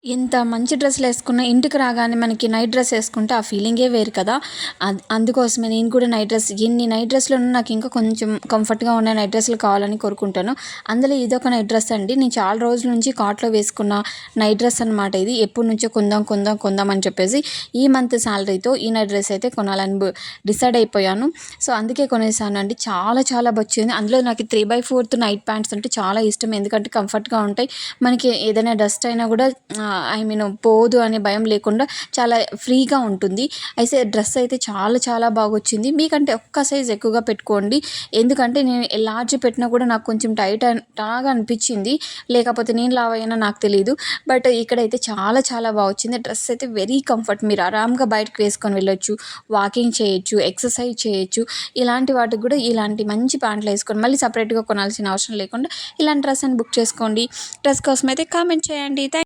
ఎంత మంచి డ్రెస్సులేసుకున్నా ఇంటికి రాగానే మనకి నైట్ డ్రెస్ ఏసుకుంటే ఆ ఫీలింగే వేరు కదా! అందుకోసమే నేను కూడా నైట్ డ్రెస్ ఎన్ని నైట్ డ్రెస్‌లున్నా నాకు ఇంకా కొంచెం కంఫర్ట్‌గా ఉన్న నైట్ డ్రెస్సులు కావాలని కోరుకుంటాను. అందులో ఇదొక నైట్ డ్రెస్ అండి. నేను చాలా రోజుల నుంచి కార్ట్‌లో వేసుకున్న నైట్ డ్రెస్ అనమాట ఇది. ఎప్పటినుంచో కొందాం అని చెప్పేసి ఈ మంత్ సాలరీతో ఈ నైట్ డ్రెస్ అయితే కొనాలని డిసైడ్ అయిపోయాను. సో, అందుకే కొనేసానండి. చాలా చాలా బొచ్చింది. అందులో నాకు 3/4 నైట్ ప్యాంట్స్ అంటే చాలా ఇష్టం. ఎందుకంటే కంఫర్ట్‌గా ఉంటాయి. మనకి ఏదైనా డస్ట్ అయినా కూడా పోదు అనే భయం లేకుండా చాలా ఫ్రీగా ఉంటుంది. అయితే డ్రెస్ అయితే చాలా చాలా బాగొచ్చింది. మీకంటే ఒక్క సైజ్ ఎక్కువగా పెట్టుకోండి. ఎందుకంటే నేను లార్జ్ పెట్టినా కూడా నాకు కొంచెం టైట్ లాగా అనిపించింది. లేకపోతే నేను లావు అయ్యానో నాకు తెలీదు. బట్ ఇక్కడైతే చాలా చాలా బాగొచ్చింది. డ్రెస్ అయితే వెరీ కంఫర్ట్. మీరు ఆరాంగా బయటకి వేసుకొని వెళ్ళొచ్చు. వాకింగ్ చేయొచ్చు, ఎక్సర్సైజ్ చేయొచ్చు. ఇలాంటి వాటికి కూడా ఇలాంటి మంచి ప్యాంట్లు వేసుకొని మళ్ళీ సపరేట్‌గా కొనాల్సిన అవసరం లేకుండా ఇలాంటి డ్రెస్ అని బుక్ చేసుకోండి. డ్రెస్ కోసం అయితే కామెంట్ చేయండి.